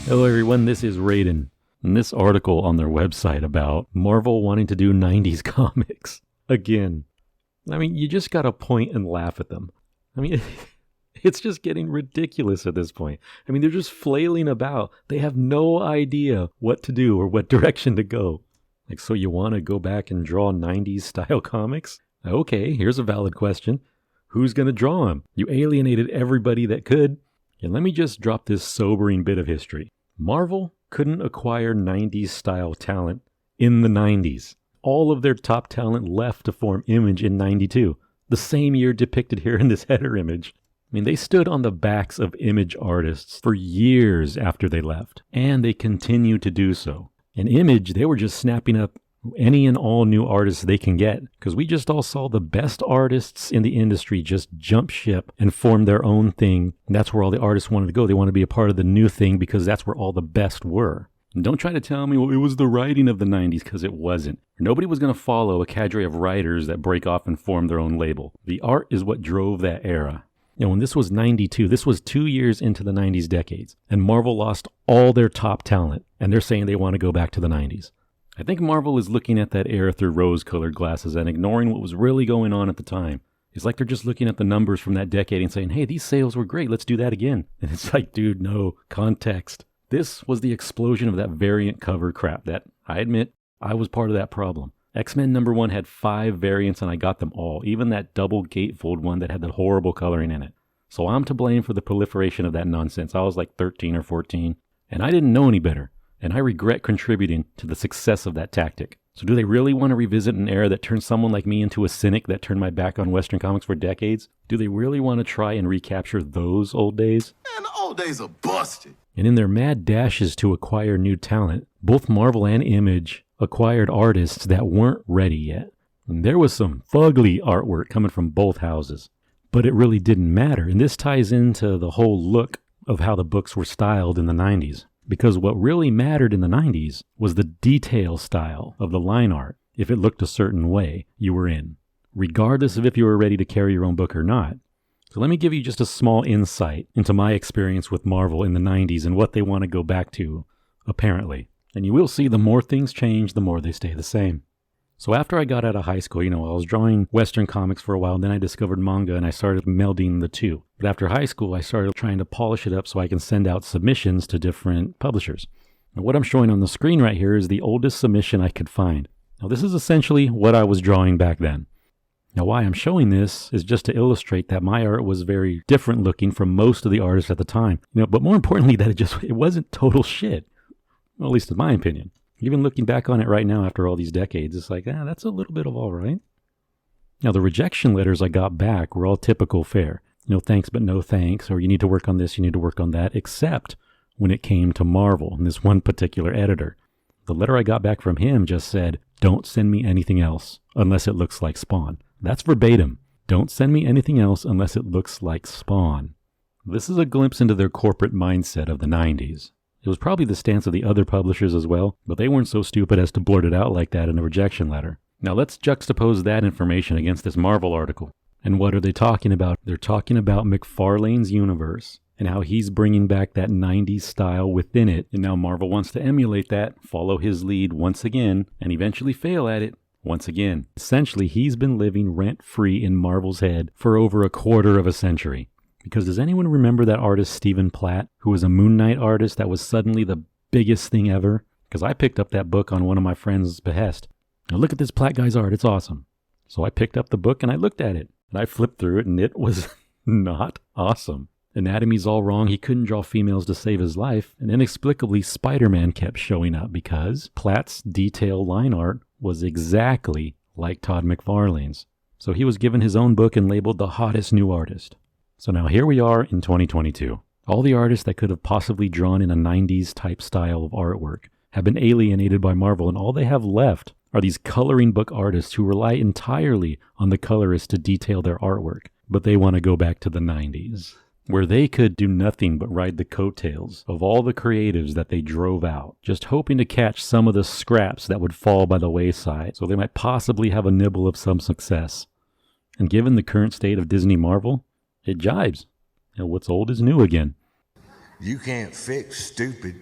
Hello everyone, this is Raiden. And this article on their website about Marvel wanting to do 90s comics. Again. I mean, you just gotta point and laugh at them. I mean, it's just getting ridiculous at this point. I mean, they're just flailing about. They have no idea what to do or what direction to go. Like, so you want to go back and draw 90s style comics? Okay, here's a valid question. Who's going to draw them? You alienated everybody that could. And let me just drop this sobering bit of history. Marvel couldn't acquire 90s style talent in the 90s. All of their top talent left to form Image in 92, the same year depicted here in this header image. I mean, they stood on the backs of Image artists for years after they left, and they continue to do so. In Image, they were just snapping up any and all new artists they can get, because we just all saw the best artists in the industry just jump ship and form their own thing, and that's where all the artists wanted to go. They wanted to be a part of the new thing because that's where all the best were. And don't try to tell me, well, it was the writing of the 90s, because it wasn't. Nobody was going to follow a cadre of writers that break off and form their own label. The art is what drove that era. And when this was 92, this was 2 years into the 90s decades, and Marvel lost all their top talent, and they're saying they want to go back to the 90s. I think Marvel is looking at that era through rose-colored glasses and ignoring what was really going on at the time. It's like they're just looking at the numbers from that decade and saying, hey, these sales were great, let's do that again. And it's like, dude, no, context. This was the explosion of that variant cover crap that, I admit, I was part of that problem. X-Men #1 had 5 variants and I got them all, even that double gatefold one that had the horrible coloring in it. So I'm to blame for the proliferation of that nonsense. I was like 13 or 14, and I didn't know any better, and I regret contributing to the success of that tactic. So do they really want to revisit an era that turned someone like me into a cynic that turned my back on Western comics for decades? Do they really want to try and recapture those old days? Man, the old days are busted. And in their mad dashes to acquire new talent, both Marvel and Image acquired artists that weren't ready yet. And there was some fugly artwork coming from both houses. But it really didn't matter, and this ties into the whole look of how the books were styled in the 90s. Because what really mattered in the 90s was the detail style of the line art. If it looked a certain way, you were in, regardless of if you were ready to carry your own book or not. So let me give you just a small insight into my experience with Marvel in the 90s and what they want to go back to, apparently. And you will see the more things change, the more they stay the same. So after I got out of high school, I was drawing Western comics for a while, and then I discovered manga and I started melding the two. But after high school, I started trying to polish it up so I can send out submissions to different publishers. And what I'm showing on the screen right here is the oldest submission I could find. Now this is essentially what I was drawing back then. Now why I'm showing this is just to illustrate that my art was very different looking from most of the artists at the time. But more importantly, that it wasn't total shit. Well, at least in my opinion. Even looking back on it right now after all these decades, it's like, that's a little bit of all right. Now, the rejection letters I got back were all typical fare. No thanks, but no thanks, or you need to work on this, you need to work on that, except when it came to Marvel and this one particular editor. The letter I got back from him just said, don't send me anything else unless it looks like Spawn. That's verbatim. Don't send me anything else unless it looks like Spawn. This is a glimpse into their corporate mindset of the 90s. It was probably the stance of the other publishers as well, but they weren't so stupid as to blurt it out like that in a rejection letter. Now let's juxtapose that information against this Marvel article. And what are they talking about? They're talking about McFarlane's universe and how he's bringing back that 90s style within it. And now Marvel wants to emulate that, follow his lead once again, and eventually fail at it once again. Essentially, he's been living rent-free in Marvel's head for over a quarter of a century. Because does anyone remember that artist Stephen Platt, who was a Moon Knight artist that was suddenly the biggest thing ever? Because I picked up that book on one of my friends' behest. Now look at this Platt guy's art, it's awesome. So I picked up the book and I looked at it. And I flipped through it and it was not awesome. Anatomy's all wrong, he couldn't draw females to save his life, and inexplicably Spider-Man kept showing up because Platt's detail line art was exactly like Todd McFarlane's. So he was given his own book and labeled the hottest new artist. So now here we are in 2022. All the artists that could have possibly drawn in a 90s type style of artwork have been alienated by Marvel, and all they have left are these coloring book artists who rely entirely on the colorists to detail their artwork. But they want to go back to the 90s, where they could do nothing but ride the coattails of all the creatives that they drove out, just hoping to catch some of the scraps that would fall by the wayside, so they might possibly have a nibble of some success. And given the current state of Disney Marvel, it jibes. What's old is new again. You can't fix stupid.